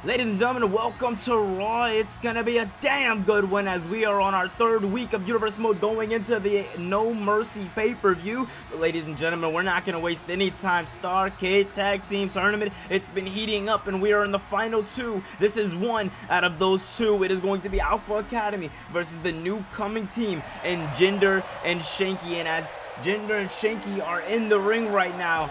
Ladies and gentlemen, welcome to Raw. It's gonna be a damn good one as we are on our third week of Universe Mode going into the No Mercy pay-per-view. But ladies and gentlemen, we're not gonna waste any time. Starrcade Tag Team Tournament, it's been heating up and we are in the final two. This is one out of those two. It is going to be Alpha Academy versus the new coming team and Jinder and Shanky. And as Jinder and Shanky are in the ring right now,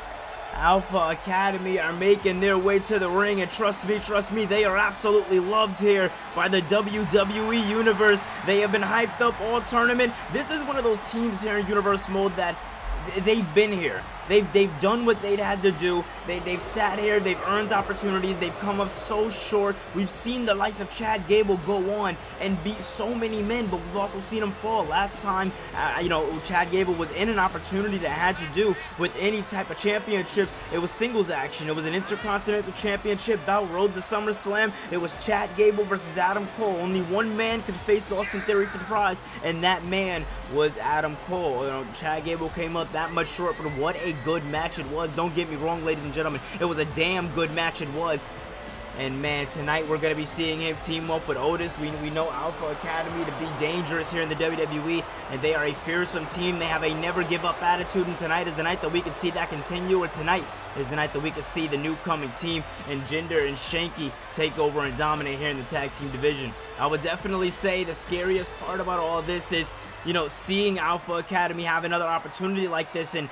Alpha Academy are making their way to the ring, and trust me, they are absolutely loved here by the WWE Universe. They have been hyped up all tournament. This is one of those teams here in Universe Mode that they've been here. They've done what they'd had to do. They've sat here, they've earned opportunities, they've come up so short. We've seen the likes of Chad Gable go on and beat so many men, but we've also seen him fall. Last time, Chad Gable was in an opportunity that had to do with any type of championships. It was singles action. It was an Intercontinental Championship bout, road to SummerSlam. It was Chad Gable versus Adam Cole. Only one man could face Austin Theory for the prize, and that man was Adam Cole. Chad Gable came up that much short, but what a good match it was. Don't get me wrong, ladies and gentlemen, it was a damn good match it was. And man, tonight we're going to be seeing him team up with Otis. We know Alpha Academy to be dangerous here in the WWE, and they are a fearsome team. They have a never give up attitude, and tonight is the night that we can see that continue, or tonight is the night that we can see the new coming team and Jinder and Shanky take over and dominate here in the tag team division. I would definitely say the scariest part about all of this is, seeing Alpha Academy have another opportunity like this and,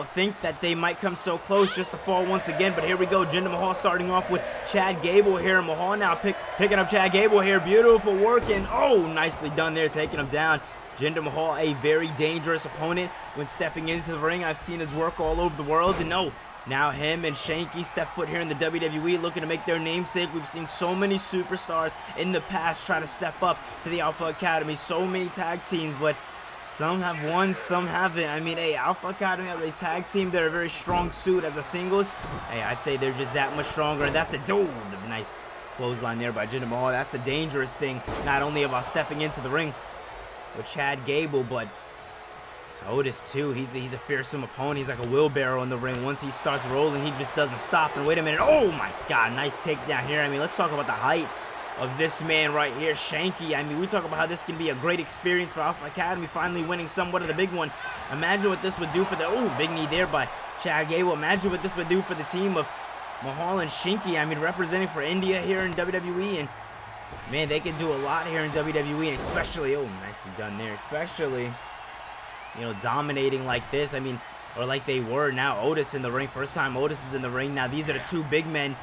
think that they might come so close just to fall once again. But here we go, Jinder Mahal starting off with Chad Gable here. Mahal now picking up Chad Gable here. Beautiful work, and oh, nicely done there, taking him down. Jinder Mahal, a very dangerous opponent when stepping into the ring. I've seen his work all over the world, and now him and Shanky step foot here in the WWE looking to make their namesake. We've seen so many superstars in the past try to step up to the Alpha Academy. So many tag teams, but some have won, some haven't. I mean, Alpha Academy as a tag team, they're a very strong suit. As a singles, I'd say they're just that much stronger. And that's the nice clothesline there by Jinder Mahal. That's the dangerous thing, not only about stepping into the ring with Chad Gable, but Otis too. He's a fearsome opponent. He's like a wheelbarrow in the ring. Once he starts rolling, he just doesn't stop. And wait a minute. Oh my God, nice takedown here. I mean, let's talk about the height of this man right here, Shanky. I mean, we talk about how this can be a great experience for Alpha Academy, finally winning somewhat of the big one. Imagine what this would do for the, big knee there by Chad Gable. Imagine what this would do for the team of Mahal and Shanky. I mean, representing for India here in WWE, and man, they can do a lot here in WWE, and especially, nicely done there, especially, dominating like this. I mean, or like they were. Now Otis in the ring. First time Otis is in the ring. Now these are the two big men.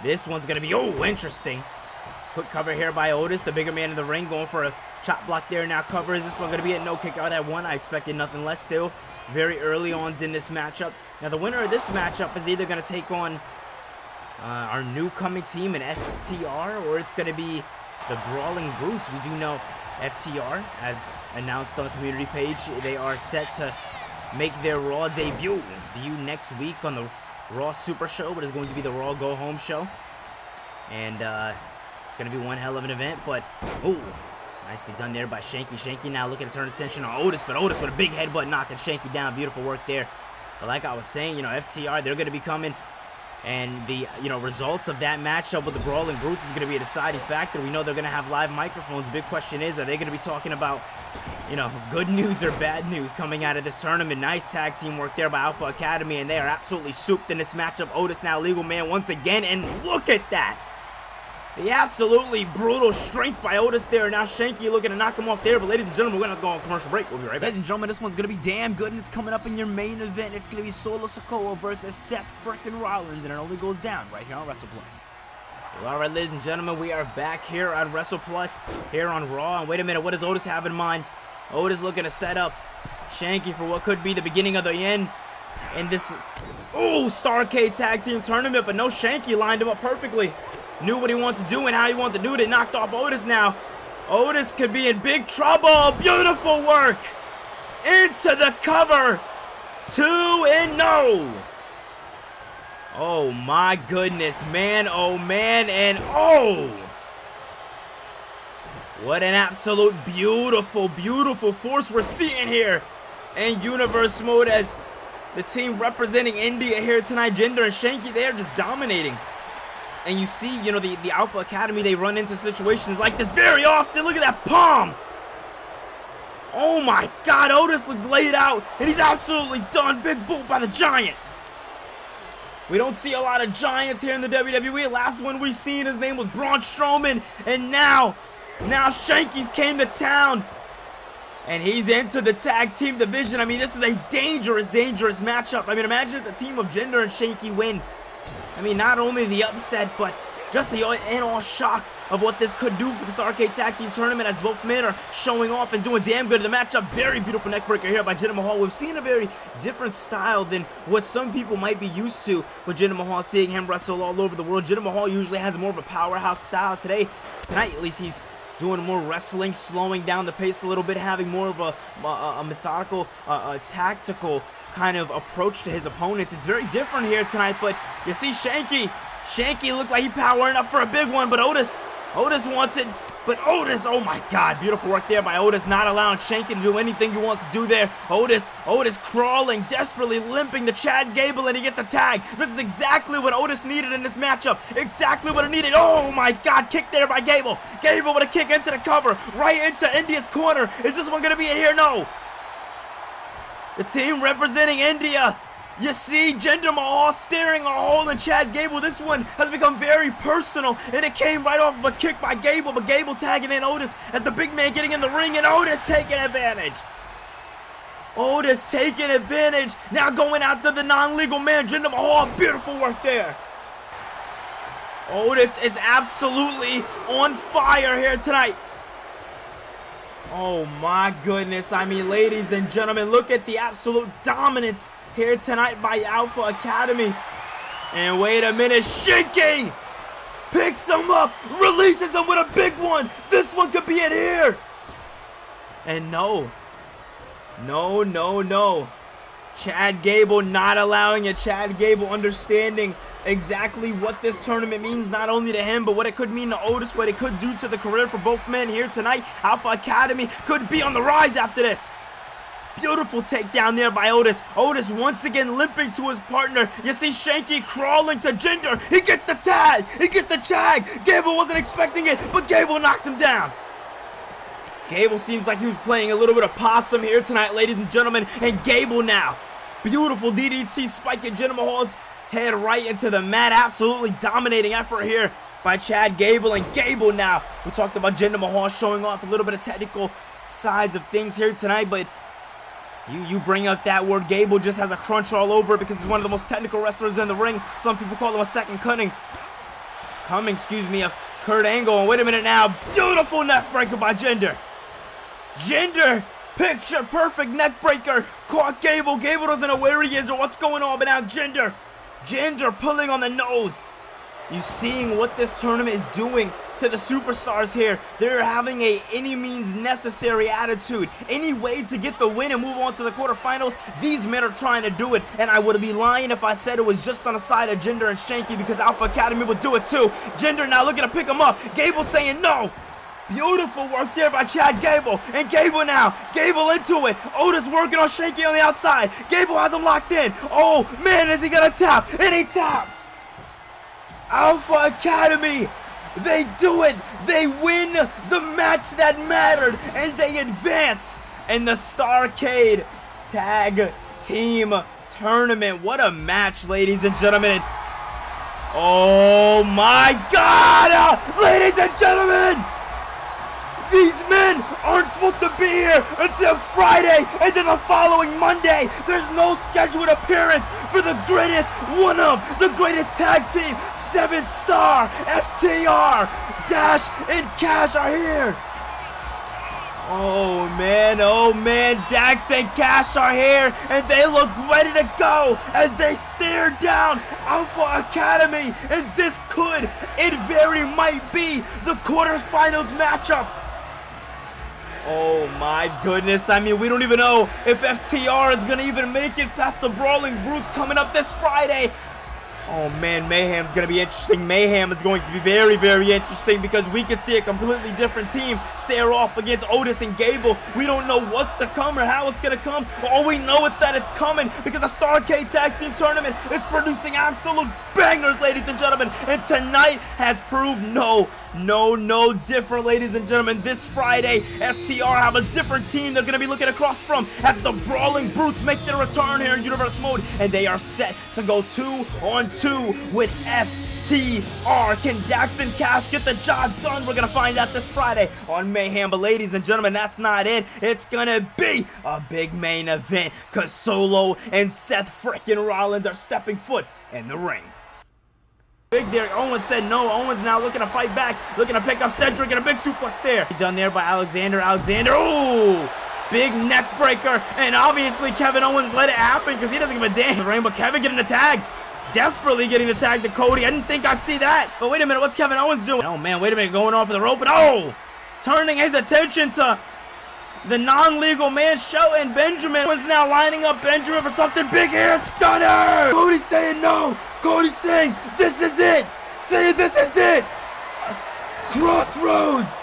This one's going to be, interesting. Quick cover here by Otis, the bigger man in the ring, going for a chop block there. Now cover. Is this one going to be a no kick out at one? I expected nothing less still. Very early on in this matchup. Now the winner of this matchup is either going to take on our new coming team in FTR, or it's going to be the Brawling Brutes. We do know FTR, as announced on the community page, they are set to make their Raw debut next week on the Raw Super Show, but it's going to be the Raw Go Home Show. And it's going to be one hell of an event, but, nicely done there by Shanky. Shanky now looking to turn attention on Otis, but Otis with a big headbutt knocking Shanky down. Beautiful work there. But like I was saying, FTR, they're going to be coming, and the results of that matchup with the Brawling Brutes is going to be a deciding factor. We know they're going to have live microphones. Big question is, are they going to be talking about good news or bad news coming out of this tournament? Nice tag team work there by Alpha Academy, and they are absolutely souped in this matchup. Otis now legal man once again, and look at that. The absolutely brutal strength by Otis there. Now Shanky looking to knock him off there. But ladies and gentlemen, we're going to go on commercial break. We'll be right back. Ladies and gentlemen, this one's going to be damn good, and it's coming up in your main event. It's going to be Solo Sikoa versus Seth frickin' Rollins, and it only goes down right here on WrestlePlus. Well, all right, ladies and gentlemen, we are back here on WrestlePlus, here on Raw. And wait a minute, what does Otis have in mind? Otis looking to set up Shanky for what could be the beginning of the end in this, Starrcade Tag Team Tournament. But no, Shanky lined him up perfectly. Knew what he wanted to do and how he wanted to do it. It knocked off Otis now. Otis could be in big trouble. Beautiful work. Into the cover. 2-0. Oh my goodness, man. Oh man, and what an absolute beautiful force we're seeing here in Universe Mode as the team representing India here tonight, Jinder and Shanky, they are just dominating. And you see, you know, the Alpha Academy, they run into situations like this very often. Look at that palm. Oh my God, Otis looks laid out, and he's absolutely done. Big boot by the Giant. We don't see a lot of Giants here in the WWE. Last one we seen, his name was Braun Strowman, and now Shanky's came to town, and he's into the tag team division. I mean, this is a dangerous matchup. I mean, imagine if the team of Jinder and Shanky win. I mean, not only the upset, but just the in-all shock of what this could do for this Arcade Tag Team Tournament, as both men are showing off and doing damn good in the matchup. Very beautiful neckbreaker here by Jinder Mahal. We've seen a very different style than what some people might be used to with Jinder Mahal, seeing him wrestle all over the world. Jinder Mahal usually has more of a powerhouse style. Tonight at least, he's doing more wrestling, slowing down the pace a little bit, having more of a methodical, tactical kind of approach to his opponents. It's very different here tonight, but you see Shanky looked like he powering up for a big one, but Otis wants it. But Otis, oh my God, beautiful work there by Otis, not allowing Shanky to do anything you want to do there. Otis crawling, desperately limping to Chad Gable, and he gets the tag. This is exactly what Otis needed in this matchup. Exactly what it needed. Oh my God, kick there by Gable. Gable with a kick into the cover, right into India's corner. Is this one gonna be it here? No. The team representing India. You see Jinder Mahal staring a hole in Chad Gable. This one has become very personal, and it came right off of a kick by Gable, but Gable tagging in Otis as the big man getting in the ring, and Otis taking advantage. Otis taking advantage, now going after the non-legal man, Jinder Mahal. Beautiful work there. Otis is absolutely on fire here tonight. Oh my goodness, I mean, ladies and gentlemen, look at the absolute dominance here tonight by Alpha Academy. And wait a minute, Shanky picks him up, releases him with a big one. This one could be it here. And no. Chad Gable not allowing it. Chad Gable understanding exactly what this tournament means, not only to him, but what it could mean to Otis, what it could do to the career for both men here tonight. Alpha Academy could be on the rise after this. Beautiful takedown there by Otis. Otis once again limping to his partner. You see Shanky crawling to Jinder. He gets the tag. He gets the tag. Gable wasn't expecting it, but Gable knocks him down. Gable seems like he was playing a little bit of possum here tonight, ladies and gentlemen. And Gable now. Beautiful DDT spike in Jinder Mahal's head right into the mat. Absolutely dominating effort here by Chad Gable. And Gable now. We talked about Jinder Mahal showing off a little bit of technical sides of things here tonight, but you bring up that word, Gable just has a crunch all over it because he's one of the most technical wrestlers in the ring. Some people call him a second coming, of Kurt Angle. And wait a minute now, beautiful neck breaker by Jinder. Jinder, picture perfect neck breaker, caught Gable. Gable doesn't know where he is or what's going on, but now Jinder pulling on the nose. You seeing what this tournament is doing to the superstars here. They're having a any means necessary attitude. Any way to get the win and move on to the quarterfinals, these men are trying to do it. And I would be lying if I said it was just on the side of Jinder and Shanky, because Alpha Academy would do it too. Jinder now looking to pick him up. Gable saying no. Beautiful work there by Chad Gable. And Gable now. Gable into it. Otis working on Shanky on the outside. Gable has him locked in. Oh man, is he gonna tap? And he taps. Alpha Academy, they do it. They win the match that mattered, and they advance in the Starrcade Tag Team Tournament. What a match, ladies and gentlemen. Oh my God, ladies and gentlemen. These men aren't supposed to be here until Friday, and then the following Monday. There's no scheduled appearance for the greatest, one of the greatest tag team. 7-star FTR, Dash and Cash are here. Oh man, Dax and Cash are here, and they look ready to go as they stare down Alpha Academy. And this it very might be the quarterfinals matchup. Oh my goodness, I mean, we don't even know if FTR is gonna even make it past the Brawling Brutes coming up this Friday. Oh man, Mayhem's going to be interesting. Mayhem is going to be very, very interesting because we can see a completely different team stare off against Otis and Gable. We don't know what's to come or how it's going to come. All we know is that it's coming because the Starrcade Tag Team Tournament is producing absolute bangers, ladies and gentlemen. And tonight has proved no different, ladies and gentlemen. This Friday, FTR have a different team they're going to be looking across from as the Brawling Brutes make their return here in Universe Mode. And they are set to go 2-on-2 with FTR. Can Dax and Cash get the job done? We're going to find out this Friday on Mayhem. But ladies and gentlemen, that's not it. It's going to be a big main event because Solo and Seth frickin' Rollins are stepping foot in the ring. Big there. Owens said no. Owens now looking to fight back, looking to pick up Cedric, and a big suplex there. Done there by Alexander. Ooh! Big neck breaker, and obviously Kevin Owens let it happen because he doesn't give a damn. The ring, but Kevin getting the tag. Desperately getting the tag to Cody. I didn't think I'd see that. But wait a minute, what's Kevin Owens doing? Oh man, wait a minute, going off for the rope, and turning his attention to the non-legal man, Shelton Benjamin. Owens now lining up Benjamin for something big here. Stunner! Cody's saying no. Cody's saying this is it. Saying this is it. Crossroads.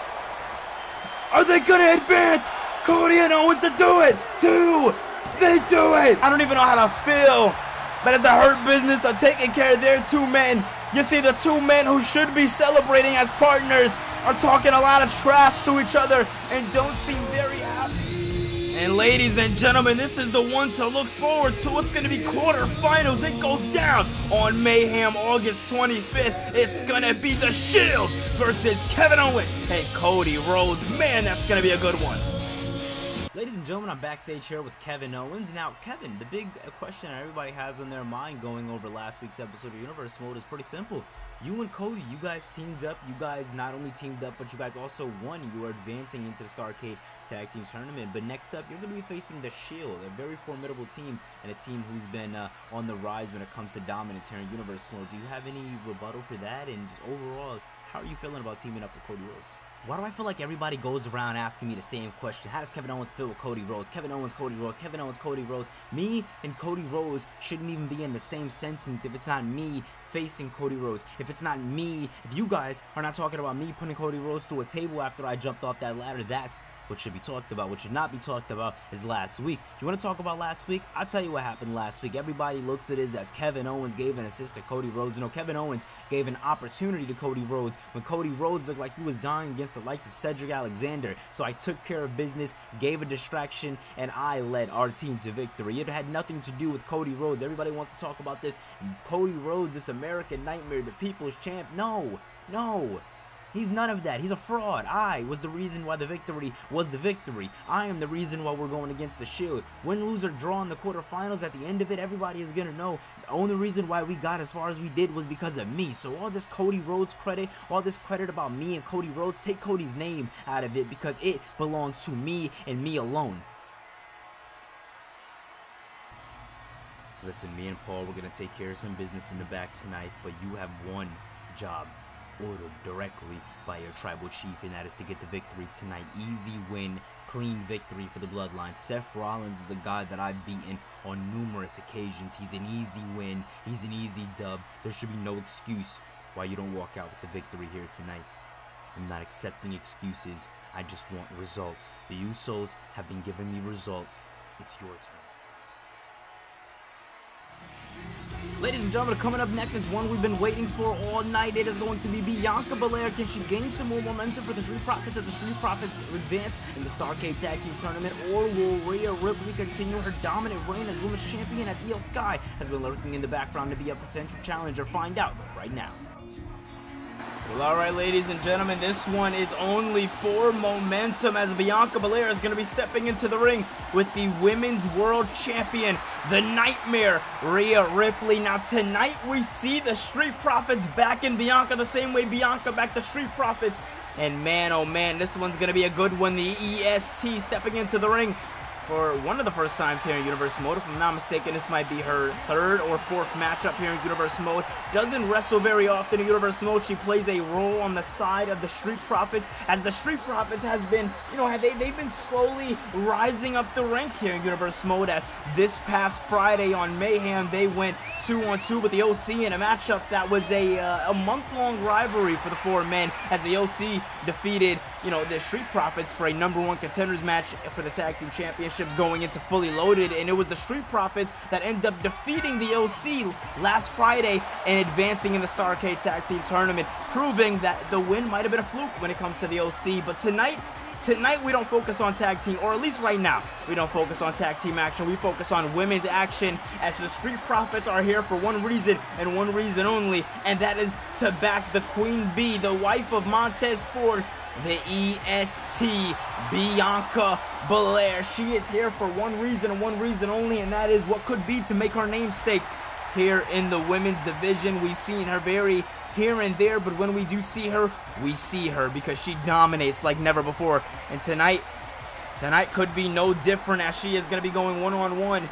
Are they gonna advance? Cody and Owens to do it. They do it. I don't even know how to feel. But as the Hurt Business are taking care of their two men, you see the two men who should be celebrating as partners are talking a lot of trash to each other and don't seem very happy. And ladies and gentlemen, this is the one to look forward to. It's going to be quarterfinals. It goes down on Mayhem August 25th. It's going to be The Shield versus Kevin Owens and Cody Rhodes. Man, that's going to be a good one. Ladies and gentlemen, I'm backstage here with Kevin Owens. Now, Kevin, the big question everybody has on their mind going over last week's episode of Universe Mode is pretty simple. You and Cody, you guys teamed up. You guys not only teamed up, but you guys also won. You are advancing into the Starrcade Tag Team Tournament. But next up, you're going to be facing The Shield, a very formidable team, and a team who's been on the rise when it comes to dominance here in Universe Mode. Do you have any rebuttal for that? And just overall, how are you feeling about teaming up with Cody Rhodes? Why do I feel like everybody goes around asking me the same question? How does Kevin Owens feel with Cody Rhodes? Kevin Owens, Cody Rhodes, Kevin Owens, Cody Rhodes. Me and Cody Rhodes shouldn't even be in the same sentence if it's not me facing Cody Rhodes. If it's not me, if you guys are not talking about me putting Cody Rhodes through a table after I jumped off that ladder, that's what should be talked about. What should not be talked about is last week. If you want to talk about last week, I'll tell you what happened last week. Everybody looks at it as Kevin Owens gave an assist to Cody Rhodes. You know, Kevin Owens gave an opportunity to Cody Rhodes when Cody Rhodes looked like he was dying against the likes of Cedric Alexander. So I took care of business, gave a distraction, and I led our team to victory. It had nothing to do with Cody Rhodes. Everybody wants to talk about this Cody Rhodes, this American nightmare, the people's champ. No. He's none of that. He's a fraud. I was the reason why the victory was the victory. I am the reason why we're going against the Shield. Win, lose, or draw in the quarterfinals, at the end of it, everybody is going to know the only reason why we got as far as we did was because of me. So all this Cody Rhodes credit, all this credit about me and Cody Rhodes, take Cody's name out of it because it belongs to me and me alone. Listen, me and Paul, we're going to take care of some business in the back tonight, but you have one job ordered directly by your tribal chief, and that is to get the victory tonight. Easy win, clean victory for the Bloodline. Seth Rollins is a guy that I've beaten on numerous occasions. He's an easy win. He's an easy dub. There should be no excuse why you don't walk out with the victory here tonight. I'm not accepting excuses. I just want results. The Usos have been giving me results. It's your turn. Ladies and gentlemen, coming up next, it's one we've been waiting for all night. It is going to be Bianca Belair. Can she gain some more momentum for the Street Profits as the Street Profits advance in the Starrcade Tag Team Tournament? Or will Rhea Ripley continue her dominant reign as Women's Champion, as Io Sky has been lurking in the background to be a potential challenger? Find out right now. Well, alright, ladies and gentlemen, this one is only for momentum as Bianca Belair is going to be stepping into the ring with the Women's World Champion, the Nightmare, Rhea Ripley. Now, tonight we see the Street Profits back in Bianca the same way Bianca backed the Street Profits. And man, oh man, this one's going to be a good one. The EST stepping into the ring for one of the first times here in Universe Mode. If I'm not mistaken, this might be her third or fourth matchup here in Universe Mode. Doesn't wrestle very often in Universe Mode. She plays a role on the side of the Street Profits, as the Street Profits has been, you know, they've been slowly rising up the ranks here in Universe Mode, as this past Friday on Mayhem, they went 2-on-2 with the OC in a matchup that was a month-long rivalry for the four men, as the OC defeated, you know, the Street Profits for a #1 contenders match for the tag team championships going into Fully Loaded, and it was the Street Profits that ended up defeating the OC last Friday and advancing in the Starrcade Tag Team Tournament, proving that the win might have been a fluke when it comes to the OC. But tonight we don't focus on tag team, or at least right now, we don't focus on tag team action. We focus on women's action, as the Street Profits are here for one reason and one reason only, and that is to back the Queen Bee, the wife of Montez Ford, the EST, Bianca Belair. She is here for one reason and one reason only, and that is what could be to make her namesake here in the women's division. We've seen her very here and there, but when we do see her, we see her because she dominates like never before. And tonight could be no different, as she is going to be going one-on-one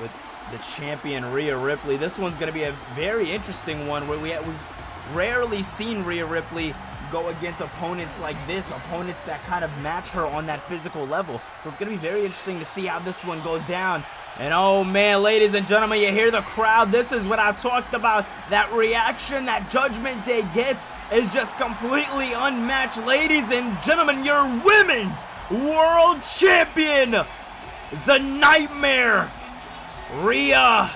with the champion Rhea Ripley. This one's going to be a very interesting one, where we've rarely seen Rhea Ripley go against opponents like this, opponents that kind of match her on that physical level. So it's going to be very interesting to see how this one goes down. And oh man, ladies and gentlemen, you hear the crowd. This is what I talked about. That reaction that Judgment Day gets is just completely unmatched. Ladies and gentlemen, your women's world champion, the Nightmare, Rhea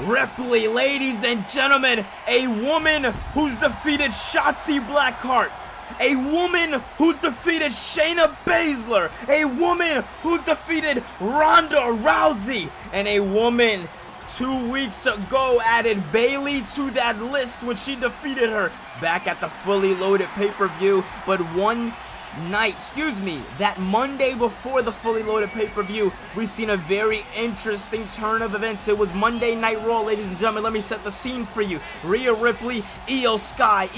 Ripley. Ladies and gentlemen, a woman who's defeated Shotzi Blackheart, a woman who's defeated Shayna Baszler, a woman who's defeated Ronda Rousey, and a woman 2 weeks ago added Bayley to that list when she defeated her back at the Fully Loaded pay-per-view. But one night, that Monday before the Fully Loaded pay-per-view, we've seen a very interesting turn of events. It was Monday Night Raw, ladies and gentlemen. Let me set the scene for you. Rhea Ripley, Io Sky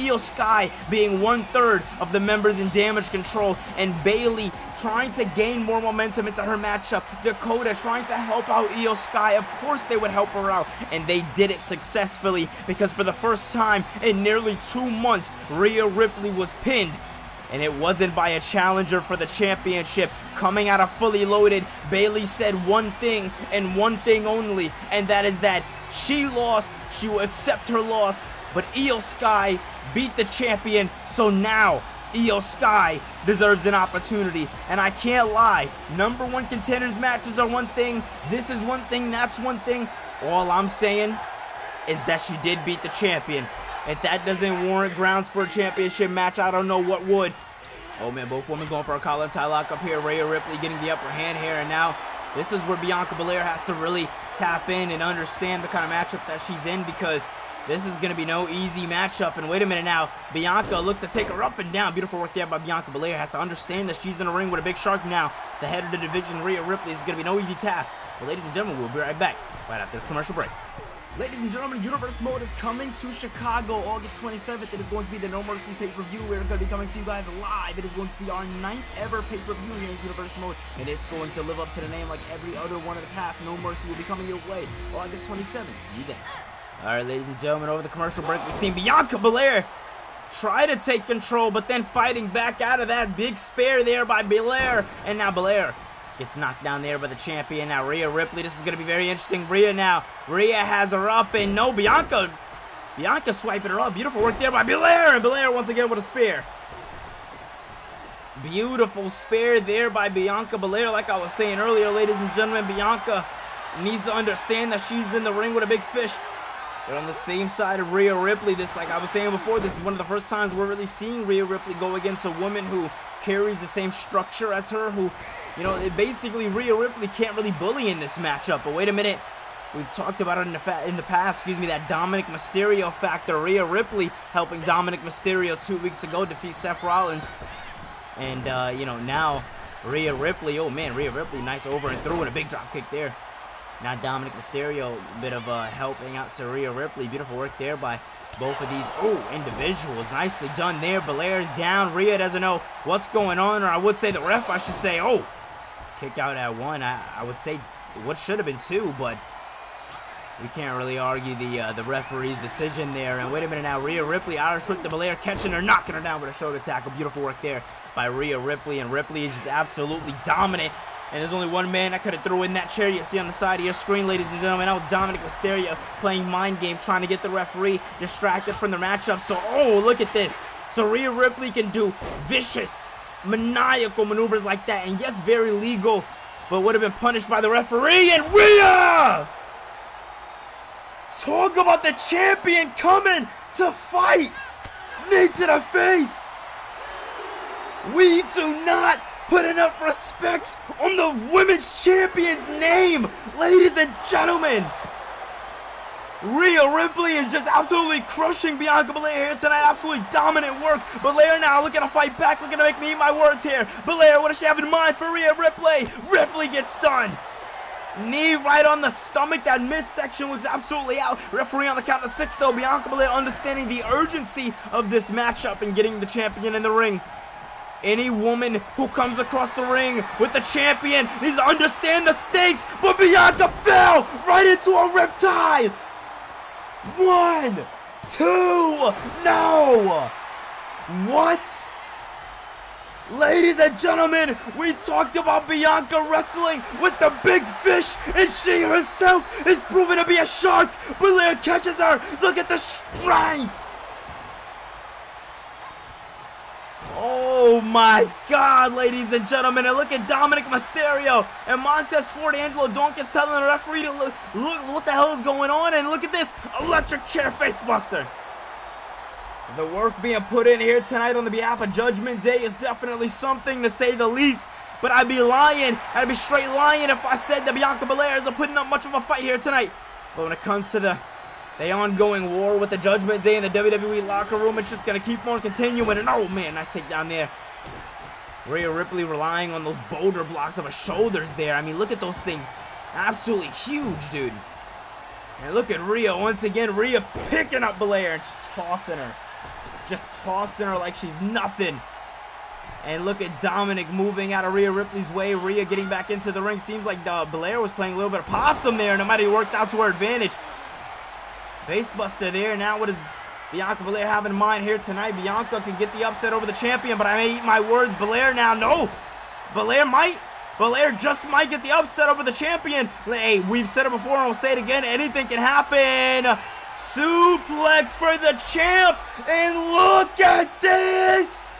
being 1/3 of the members in Damage Control, and Bayley trying to gain more momentum into her matchup. Dakota trying to help out Io Sky. Of course they would help her out, and they did it successfully, because for the first time in nearly 2 months, Rhea Ripley was pinned. And it wasn't by a challenger for the championship. Coming out of Fully Loaded, Bayley said one thing and one thing only, and that is that she lost, she will accept her loss, but Io Sky beat the champion, so now Io Sky deserves an opportunity. And I can't lie, #1 contenders matches are one thing, this is one thing, that's one thing. All I'm saying is that she did beat the champion. If that doesn't warrant grounds for a championship match, I don't know what would. Oh man, both women going for a collar tie lock up here. Rhea Ripley getting the upper hand here, and now this is where Bianca Belair has to really tap in and understand the kind of matchup that she's in, because this is going to be no easy matchup. And wait a minute now, Bianca looks to take her up and down. Beautiful work there by Bianca Belair. Has to understand that she's in a ring with a big shark now. The head of the division, Rhea Ripley, is going to be no easy task. But ladies and gentlemen, we'll be right back right after this commercial break. Ladies and gentlemen, Universe Mode is coming to Chicago August 27th. It is going to be the No Mercy pay-per-view. We're going to be coming to you guys live. It is going to be our 9th ever pay-per-view here in Universe Mode, and it's going to live up to the name like every other one of the past. No Mercy will be coming your way August 27th. See you then. All right, ladies and gentlemen, over the commercial break, we've seen Bianca Belair try to take control, but then fighting back out of that big spear there by Belair, and now Belair gets knocked down there by the champion. Now Rhea Ripley, this is going to be very interesting. Rhea has her up, and no, Bianca swiping her up. Beautiful work there by Belair, and Belair once again with a spear. Beautiful spear there by Bianca Belair. Like I was saying earlier, ladies and gentlemen, Bianca needs to understand that she's in the ring with a big fish. They're on the same side of Rhea Ripley. This, like I was saying before, this is one of the first times we're really seeing Rhea Ripley go against a woman who carries the same structure as her, who, you know, basically Rhea Ripley can't really bully in this matchup. But wait a minute, we've talked about it in the past, that Dominic Mysterio factor. Rhea Ripley helping Dominic Mysterio 2 weeks ago defeat Seth Rollins. And, you know, now Rhea Ripley, oh man, Rhea Ripley, nice over and through and a big drop kick there. Now Dominic Mysterio, a bit of helping out to Rhea Ripley. Beautiful work there by both of these individuals. Nicely done there. Belair's down. Rhea doesn't know what's going on, or I would say the ref, I should say. Oh, kick out at 1. I would say what should have been 2, but we can't really argue the referee's decision there. And wait a minute now, Rhea Ripley, Irish whip to Belair, catching her, knocking her down with a shoulder tackle. Beautiful work there by Rhea Ripley, and Ripley is just absolutely dominant. And there's only one man that could have threw in that chair you see on the side of your screen, ladies and gentlemen. That was Dominic Mysterio playing mind games, trying to get the referee distracted from the matchup. So, oh, look at this. So Rhea Ripley can do vicious, maniacal maneuvers like that. And yes, very legal, but would have been punished by the referee. And Rhea! Talk about the champion coming to fight. Knee to the face. We do not put enough respect on the women's champion's name, ladies and gentlemen. Rhea Ripley is just absolutely crushing Bianca Belair here tonight. Absolutely dominant work. Belair now looking to fight back, looking to make me eat my words here. Belair, what does she have in mind for Rhea Ripley? Ripley gets done. Knee right on the stomach. That midsection looks absolutely out. Referee on the count of 6 though. Bianca Belair understanding the urgency of this matchup and getting the champion in the ring. Any woman who comes across the ring with the champion needs to understand the stakes, but Bianca fell right into a riptide. 1, 2, no! What? Ladies and gentlemen, we talked about Bianca wrestling with the big fish, and she herself is proven to be a shark. Belair catches her. Look at the strength. Oh my God, ladies and gentlemen, and look at Dominic Mysterio and Montez Ford. Angelo Dawkins telling the referee to look what the hell is going on, and look at this electric chair facebuster. The work being put in here tonight on the behalf of Judgment Day is definitely something, to say the least. But I'd be lying, I'd be straight lying if I said that Bianca Belair isn't putting up much of a fight here tonight. But when it comes to the ongoing war with the Judgment Day in the WWE locker room, it's just going to keep on continuing. And oh man, nice takedown there. Rhea Ripley relying on those boulder blocks of her shoulders there. I mean, look at those things. Absolutely huge, dude. And look at Rhea once again. Rhea picking up Belair and just tossing her. Just tossing her like she's nothing. And look at Dominic moving out of Rhea Ripley's way. Rhea getting back into the ring. Seems like Belair was playing a little bit of possum there, and it might have worked out to her advantage. Facebuster there. Now what does Bianca Belair have in mind here tonight? Bianca can get the upset over the champion, but I may eat my words. Belair now, no. Belair just might get the upset over the champion. Hey, we've said it before and we'll say it again. Anything can happen. Suplex for the champ. And look at this.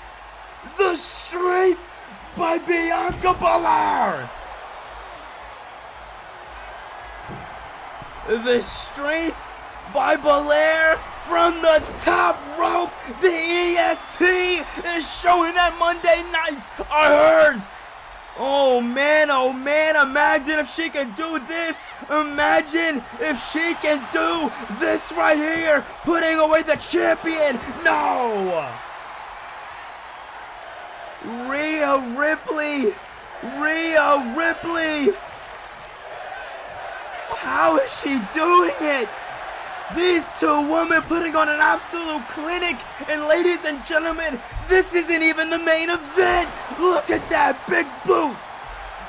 The strength by Bianca Belair. The strength by Belair from the top rope. The EST is showing that Monday nights are hers. Oh man, imagine if she can do this. Imagine if she can do this right here, putting away the champion. No! Rhea Ripley. How is she doing it? These two women putting on an absolute clinic. And ladies and gentlemen, this isn't even the main event. Look at that big boot.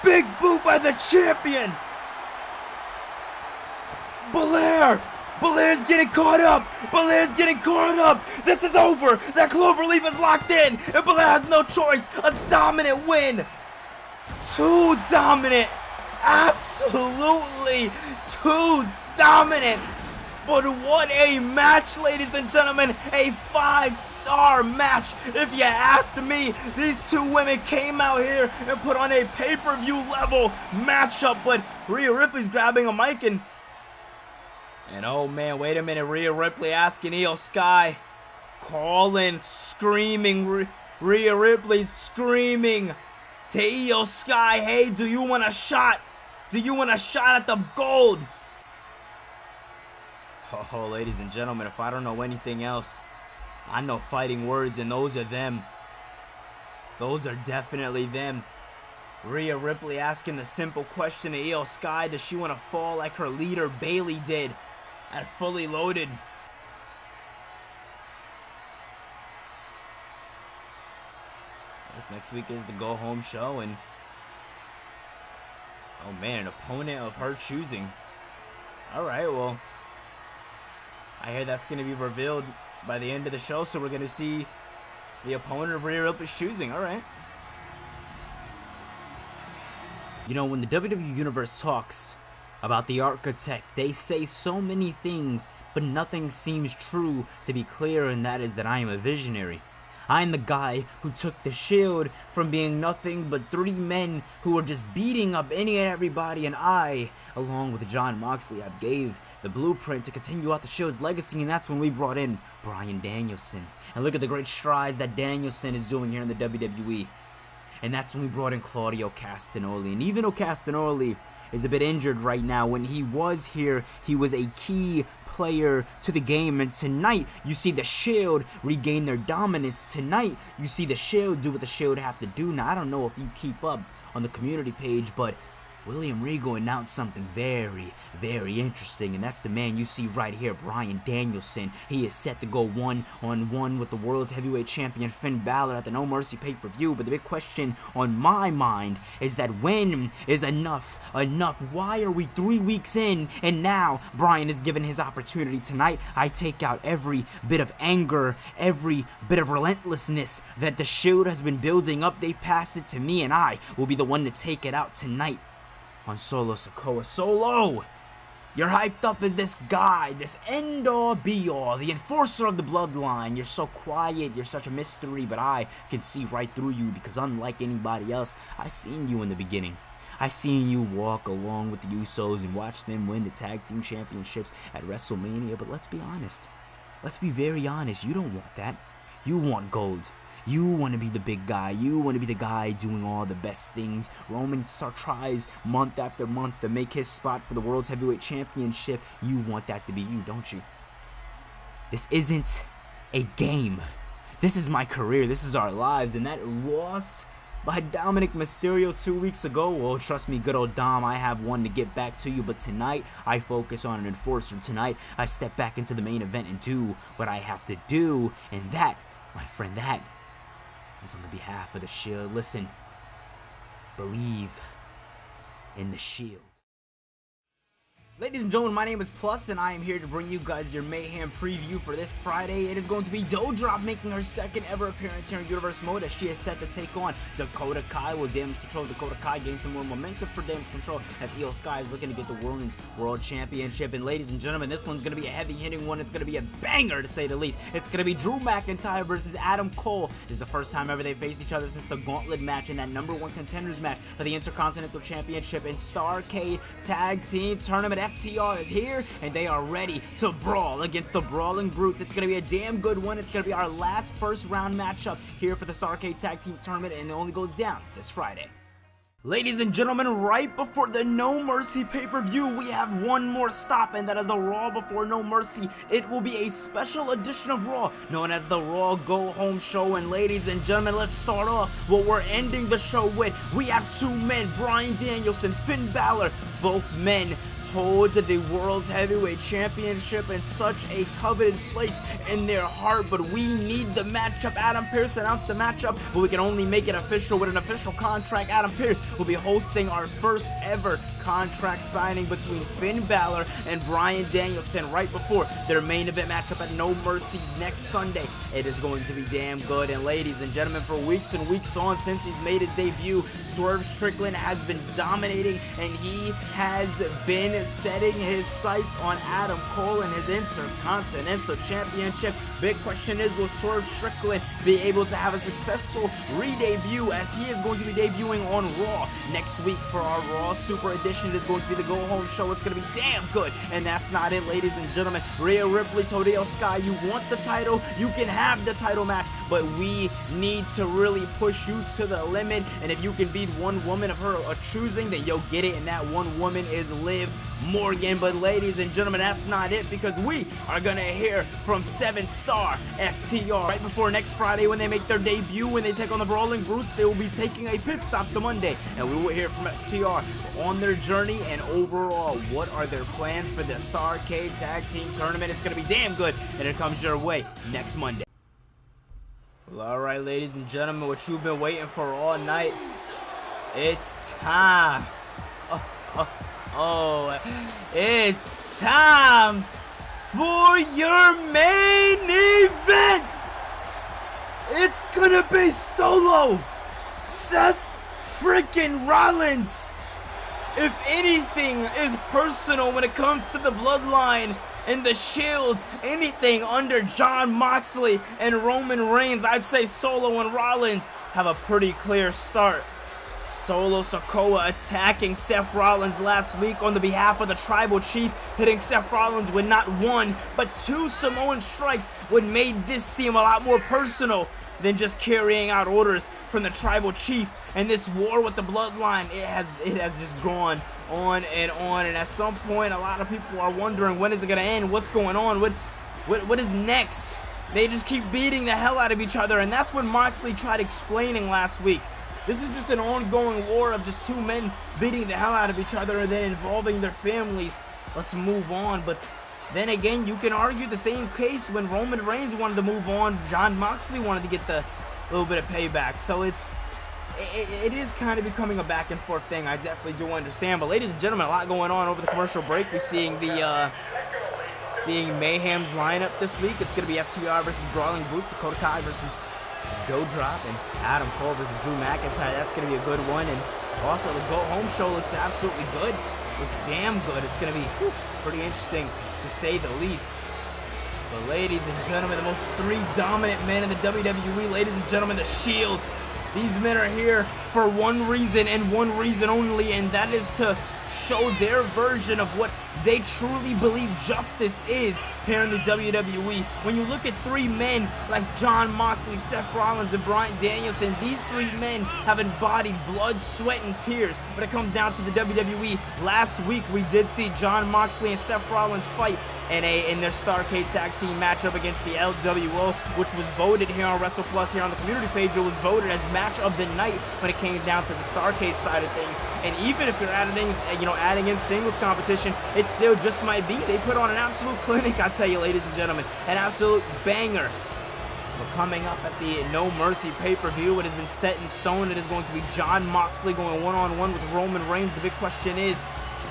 Big boot by the champion. Belair's getting caught up. This is over. That cloverleaf is locked in. And Belair has no choice. A dominant win. Too dominant. Absolutely too dominant. But what a match, ladies and gentlemen. A 5-star match, if you asked me. These two women came out here and put on a pay-per-view level matchup. But Rhea Ripley's grabbing a mic and oh man, wait a minute. Rhea Ripley asking Io Sky, calling, screaming. Rhea Ripley screaming to Io Sky, hey, do you want a shot? Do you want a shot at the gold? Oh, ladies and gentlemen, if I don't know anything else, I know fighting words, and those are them. Those are definitely them. Rhea Ripley asking the simple question to Io Sky, does she want to fall like her leader Bayley did at Fully Loaded? This next week is the go-home show, and Oh man, an opponent of her choosing. Alright, well, I hear that's going to be revealed by the end of the show, so we're going to see the opponent of Rhea Ripley's choosing. Alright. You know, when the WWE Universe talks about the architect, they say so many things, but nothing seems true to be clear, and that is that I am a visionary. I'm the guy who took the Shield from being nothing but 3 men who were just beating up any and everybody, and I, along with Jon Moxley, I gave the blueprint to continue out the Shield's legacy, and that's when we brought in Bryan Danielson. And look at the great strides that Danielson is doing here in the WWE. And that's when we brought in Claudio Castagnoli. And even though Castagnoli is a bit injured right now, when he was here, he was a key player to the game. And tonight, you see the Shield regain their dominance. Tonight, you see the Shield do what the Shield have to do. Now, I don't know if you keep up on the community page, but William Regal announced something very, very interesting, and that's the man you see right here, Bryan Danielson. He is set to go one-on-one with the World Heavyweight Champion Finn Balor at the No Mercy pay-per-view, but the big question on my mind is that when is enough enough? Why are we 3 weeks in, and now Bryan is given his opportunity tonight? I take out every bit of anger, every bit of relentlessness that the Shield has been building up. They passed it to me, and I will be the one to take it out tonight on Solo Sikoa. Solo, you're hyped up as this guy, this end-all be-all, the enforcer of the bloodline. You're so quiet, you're such a mystery, but I can see right through you because unlike anybody else, I seen you in the beginning. I seen you walk along with the Usos and watch them win the tag team championships at WrestleMania, but let's be honest. Let's be very honest, you don't want that. You want gold. You want to be the big guy. You want to be the guy doing all the best things. Roman tries month after month to make his spot for the World Heavyweight Championship. You want that to be you, don't you? This isn't a game. This is my career. This is our lives. And that loss by Dominic Mysterio 2 weeks ago, well, trust me, good old Dom, I have one to get back to you. But tonight, I focus on an enforcer. Tonight, I step back into the main event and do what I have to do. And that, my friend, that is on the behalf of the Shield. Listen, believe in the Shield. Ladies and gentlemen, my name is Plus, and I am here to bring you guys your Mayhem preview for this Friday. It is going to be Doudrop making her second ever appearance here in Universe Mode, as she is set to take on Dakota Kai. Will Damage Control Dakota Kai gain some more momentum for Damage Control, as Io Sky is looking to get the Women's World Championship. And ladies and gentlemen, this one's going to be a heavy-hitting one. It's going to be a banger, to say the least. It's going to be Drew McIntyre versus Adam Cole. This is the first time ever they faced each other since the Gauntlet match in that #1 contenders match for the Intercontinental Championship. And Starrcade Tag Team Tournament FTR is here, and they are ready to brawl against the Brawling Brutes. It's going to be a damn good one. It's going to be our last first round matchup here for the Starrcade Tag Team Tournament, and it only goes down this Friday. Ladies and gentlemen, right before the No Mercy pay-per-view, we have one more stop, and that is the Raw Before No Mercy. It will be a special edition of Raw, known as the Raw Go Home Show. And ladies and gentlemen, let's start off what we're ending the show with. We have 2 men, Bryan Danielson, Finn Balor. Both men hold the World Heavyweight Championship in such a coveted place in their heart, but we need the matchup. Adam Pearce announced the matchup, but we can only make it official with an official contract. Adam Pearce will be hosting our first ever contract signing between Finn Balor and Bryan Danielson right before their main event matchup at No Mercy next Sunday. It is going to be damn good. And ladies and gentlemen, for weeks and weeks on since he's made his debut, Swerve Strickland has been dominating, and he has been setting his sights on Adam Cole and his Intercontinental Championship. Big question is, will Swerve Strickland be able to have a successful re-debut, as he is going to be debuting on Raw next week for our Raw Super Edition. It is going to be the Go Home Show. It's going to be damn good. And that's not it, ladies and gentlemen. Rhea Ripley, Io Sky, you want the title? You can have the title match, but we need to really push you to the limit. And if you can beat one woman of her choosing, then you'll get it. And that one woman is Liv Morgan. But ladies and gentlemen, that's not it, because we are going to hear from 7-star FTR right before next Friday when they make their debut. When they take on the Brawling Brutes, they will be taking a pit stop the Monday, and we will hear from FTR on their journey and overall what are their plans for the Starrcade Tag Team Tournament. It's going to be damn good, and it comes your way next Monday. Well, alright, ladies and gentlemen, what you've been waiting for all night, it's time. Oh, it's time for your main event. It's gonna be Solo, Seth freaking Rollins. If anything is personal when it comes to the bloodline and the Shield, anything under Jon Moxley and Roman Reigns, I'd say Solo and Rollins have a pretty clear start. Solo Sikoa attacking Seth Rollins last week on the behalf of the Tribal Chief, hitting Seth Rollins with not one, but two Samoan strikes, what made this seem a lot more personal than just carrying out orders from the Tribal Chief. And this war with the bloodline, it has just gone on, and at some point, a lot of people are wondering, when is it gonna end? What's going on? What is next? They just keep beating the hell out of each other, and that's what Moxley tried explaining last week. This is just an ongoing war of just two men beating the hell out of each other and then involving their families. Let's move on. But then again, you can argue the same case when Roman Reigns wanted to move on. Jon Moxley wanted to get the little bit of payback. So it is kind of becoming a back and forth thing. I definitely do understand. But ladies and gentlemen, a lot going on over the commercial break. We're seeing seeing Mayhem's lineup this week. It's going to be FTR versus Brawling Brutes, Dakota Kai versus Doudrop, and Adam Cole versus Drew McIntyre. That's going to be a good one. And also the Go Home show looks absolutely good. Looks damn good. It's going to be pretty interesting to say the least. But ladies and gentlemen, the most three dominant men in the WWE, ladies and gentlemen, the Shield. These men are here for one reason and one reason only, and that is to show their version of what they truly believe justice is here in the WWE. When you look at three men like Jon Moxley, Seth Rollins, and Bryan Danielson, these three men have embodied blood, sweat, and tears when it comes down to the WWE. Last week, we did see Jon Moxley and Seth Rollins fight in their Starrcade Tag Team matchup against the LWO, which was voted here on WrestlePlus here on the community page. It was voted as match of the night when it came down to the Starrcade side of things. And even if you're adding in singles competition, it still just might be. They put on an absolute clinic, I tell you, ladies and gentlemen, an absolute banger. But coming up at the No Mercy pay-per-view, it has been set in stone. It is going to be Jon Moxley going one-on-one with Roman Reigns. The big question is,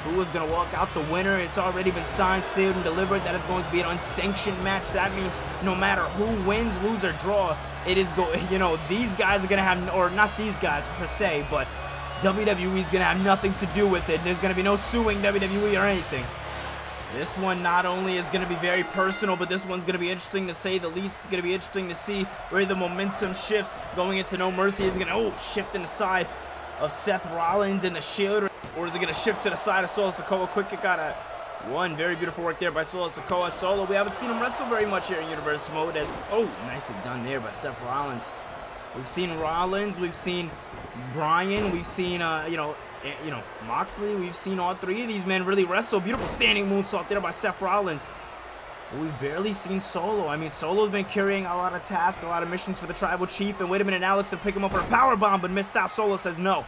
who is going to walk out the winner? It's already been signed, sealed, and delivered that it's going to be an unsanctioned match. That means no matter who wins, lose, or draw, it is these guys are going to have, or not these guys per se, but WWE is going to have nothing to do with it. There's going to be no suing WWE or anything. This one not only is going to be very personal, but this one's going to be interesting to say the least. It's going to be interesting to see where the momentum shifts going into No Mercy. Is it going to shift in the side of Seth Rollins and the Shield, or is it going to shift to the side of Solo Sikoa? Quick kick out of one. Very beautiful work there by Solo Sikoa. Solo, we haven't seen him wrestle very much here in Universe Mode. Nicely done there by Seth Rollins. We've seen Rollins, we've seen Bryan, we've seen Moxley. We've seen all three of these men really wrestle. Beautiful standing moonsault there by Seth Rollins. We've barely seen Solo. I mean, Solo's been carrying a lot of tasks, a lot of missions for the Tribal Chief. And wait a minute, Alex to pick him up for a powerbomb, but missed out. Solo says no.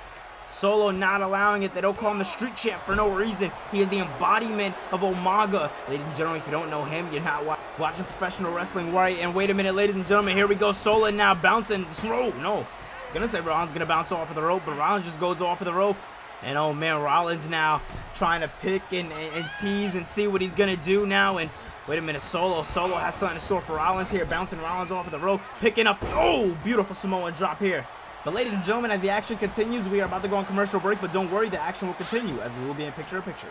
Solo not allowing it. They don't call him the street champ for no reason. He is the embodiment of Umaga. Ladies and gentlemen, if you don't know him, you're not watching professional wrestling right. And wait a minute, ladies and gentlemen, here we go. Solo now bouncing. No. I was going to say Rollins going to bounce off of the rope, but Rollins just goes off of the rope. And oh man, Rollins now trying to pick and tease and see what he's going to do now. And wait a minute, Solo has something in store for Rollins here. Bouncing Rollins off of the rope, picking up. Oh, beautiful Samoan drop here. But ladies and gentlemen, as the action continues, we are about to go on commercial break, but don't worry, the action will continue as we will be in picture-in-picture.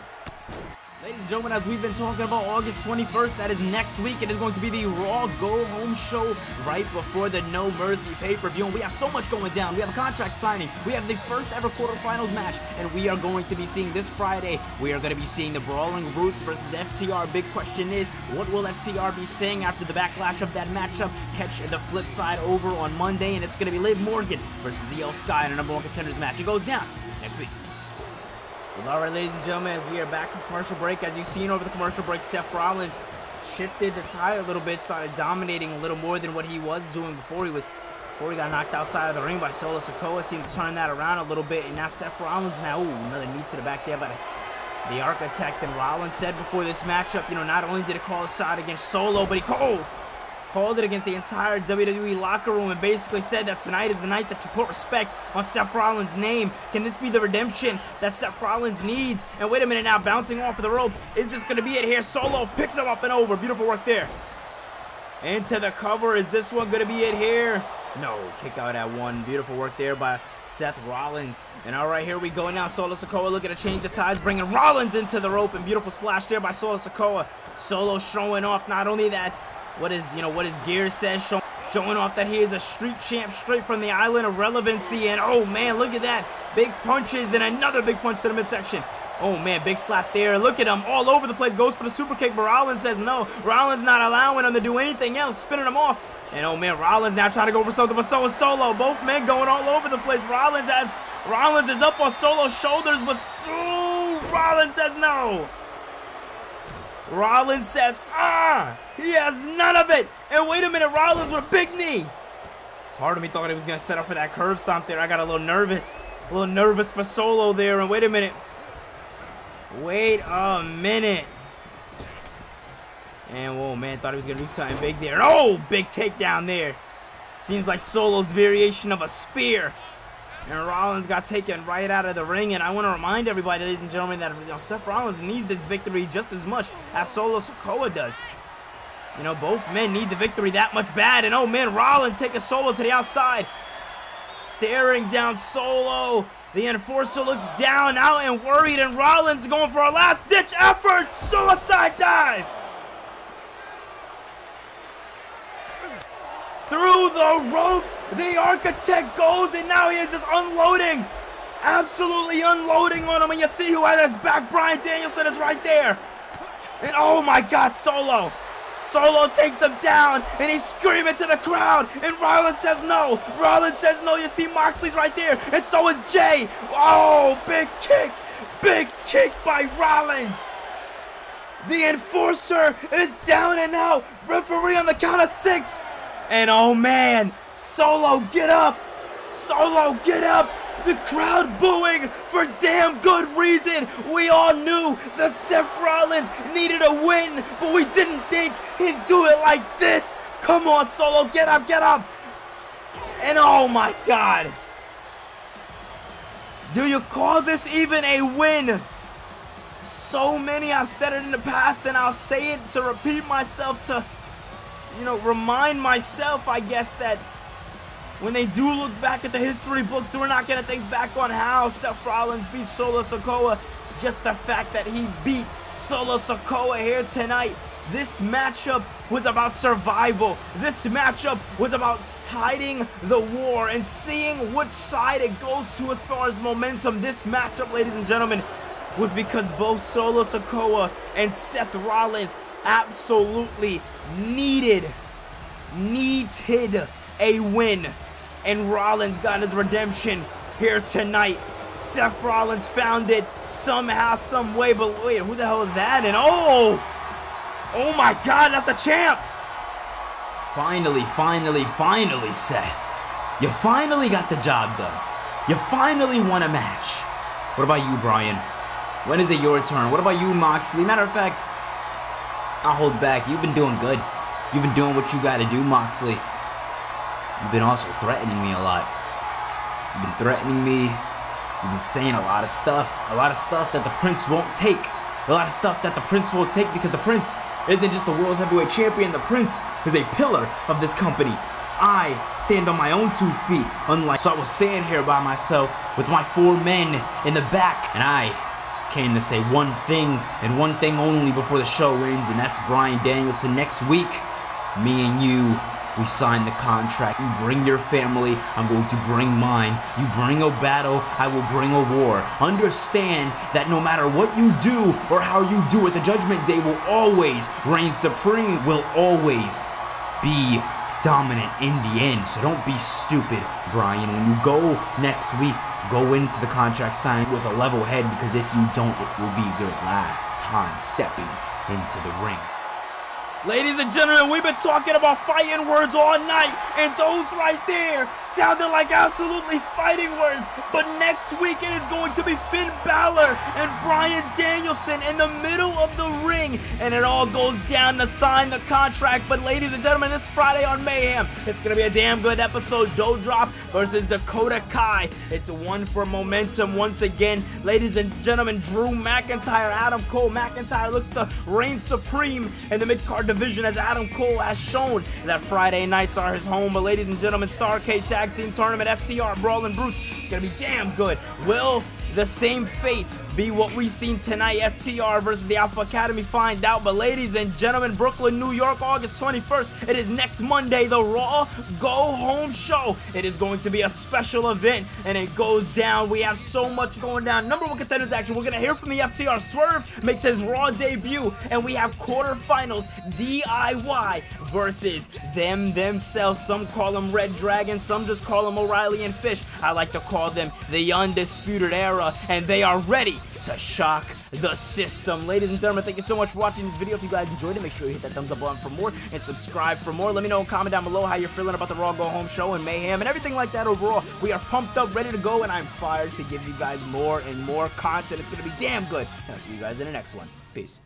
Ladies and gentlemen, as we've been talking about, August 21st, that is next week, it is going to be the Raw Go Home show right before the No Mercy pay-per-view. And we have so much going down. We have a contract signing. We have the first ever quarterfinals match. And we are going to be seeing this Friday, we are going to be seeing the Brawling Brutes versus FTR. Big question is, what will FTR be saying after the backlash of that matchup? Catch the flip side over on Monday, and it's going to be Liv Morgan versus EO Sky in a number one contenders match. It goes down next week. Well, all right, ladies and gentlemen, as we are back from commercial break, as you've seen over the commercial break, Seth Rollins shifted the tide a little bit, started dominating a little more than what he was doing before he got knocked outside of the ring by Solo Sikoa. Seemed to turn that around a little bit, and now Seth Rollins another knee to the back there by the Architect. And Rollins said before this matchup, not only did he call a shot against Solo, but he called called it against the entire WWE locker room and basically said that tonight is the night that you put respect on Seth Rollins' name. Can this be the redemption that Seth Rollins needs? And wait a minute now, bouncing off of the rope. Is this going to be it here? Solo picks him up and over. Beautiful work there. Into the cover. Is this one going to be it here? No, kick out at one. Beautiful work there by Seth Rollins. And all right, here we go now. Solo Sikoa looking to change the tides, bringing Rollins into the rope, and beautiful splash there by Solo Sikoa. Solo showing off not only that, what his gear says, showing off that he is a street champ straight from the island of relevancy. And oh man, look at that. Big punches, then another big punch to the midsection. Oh man, big slap there. Look at him all over the place. Goes for the super kick, but Rollins says no. Rollins not allowing him to do anything else, spinning him off. And oh man, Rollins now trying to go for something, but so is Solo. Both men going all over the place. Rollins is up on Solo's shoulders, but Rollins says no. Rollins says, he has none of it. And wait a minute, Rollins with a big knee. Part of me thought he was going to set up for that curb stomp there. I got a little nervous for Solo there. And wait a minute. And whoa, man, thought he was going to do something big there. Oh, big takedown there. Seems like Solo's variation of a spear. And Rollins got taken right out of the ring. And I want to remind everybody, ladies and gentlemen, that Seth Rollins needs this victory just as much as Solo Sikoa does. Both men need the victory that much bad. And oh man, Rollins taking Solo to the outside. Staring down Solo. The enforcer looks down, out and worried. And Rollins is going for a last-ditch effort. Suicide dive. Through the ropes, the Architect goes, and now he is just unloading. Absolutely unloading on him. And you see who has his back. Bryan Danielson is right there. And oh my God, Solo. Solo takes him down, and he's screaming to the crowd. And Rollins says no. Rollins says no. You see Moxley's right there, and so is Jay. Oh, big kick. Big kick by Rollins. The enforcer is down and out. Referee on the count of 6. And oh man, Solo, get up! Solo, get up! The crowd booing for damn good reason. We all knew that Seth Rollins needed a win, but we didn't think he'd do it like this. Come on, Solo, get up, get up! And oh my God. Do you call this even a win? So many, I've said it in the past, and I'll say it to repeat myself, to remind myself, I guess, that when they do look back at the history books, we're not going to think back on how Seth Rollins beat Solo Sikoa. Just the fact that he beat Solo Sikoa here tonight. This matchup was about survival. This matchup was about tiding the war and seeing which side it goes to as far as momentum. This matchup, ladies and gentlemen, was because both Solo Sikoa and Seth Rollins absolutely needed a win, and Rollins got his redemption here tonight. Seth Rollins found it somehow, some way, but wait, who the hell is that? And oh my God, that's the champ. Finally, Seth, you finally got the job done. You finally won a match. What about you, Bryan? When is it your turn? What about you, Moxley? Matter of fact, I'll hold back. You've been doing good. You've been doing what you gotta do, Moxley. You've been also threatening me a lot. You've been threatening me. You've been saying a lot of stuff that the Prince won't take. A lot of stuff that the Prince won't take, because the Prince isn't just the World's Heavyweight Champion. The Prince is a pillar of this company. I stand on my own 2 feet, so I will stand here by myself with my 4 men in the back, and I came to say one thing and one thing only before the show ends, and that's Bryan Danielson. Next week, me and you, we sign the contract. You bring your family, I'm going to bring mine. You bring a battle, I will bring a war. Understand that no matter what you do or how you do it, the Judgment Day will always reign supreme, will always be dominant in the end. So don't be stupid, Bryan. When you go next week, go into the contract signing with a level head, because if you don't, it will be your last time stepping into the ring. Ladies and gentlemen, we've been talking about fighting words all night, and those right there sounded like absolutely fighting words. But next week it is going to be Finn Balor and Bryan Danielson in the middle of the ring, and it all goes down to sign the contract. But ladies and gentlemen, this Friday on Mayhem, it's going to be a damn good episode. Doudrop versus Dakota Kai. It's one for momentum once again. Ladies and gentlemen, Drew McIntyre, Adam Cole. McIntyre looks to reign supreme in the mid-card division, as Adam Cole has shown that Friday nights are his home. But ladies and gentlemen, Starrcade Tag Team Tournament, FTR, Brawling Brutes, it's gonna be damn good. Will the same fate be what we've seen tonight? FTR versus the Alpha Academy, find out. But ladies and gentlemen, Brooklyn, New York, August 21st, it is next Monday, the Raw Go Home Show. It is going to be a special event, and it goes down. We have so much going down. Number one contenders action. We're gonna hear from the FTR. Swerve makes his Raw debut, and we have quarterfinals. DIY versus themselves. Some call them Red Dragon, some just call them O'Reilly and Fish. I like to call them the Undisputed Era, and they are ready to shock the system. Ladies and gentlemen, thank you so much for watching this video. If you guys enjoyed it, make sure you hit that thumbs up button for more and subscribe for more. Let me know in a comment down below how you're feeling about the Raw Go Home Show and Mayhem and everything like that overall. We are pumped up, ready to go, and I'm fired to give you guys more and more content. It's going to be damn good. And I'll see you guys in the next one. Peace.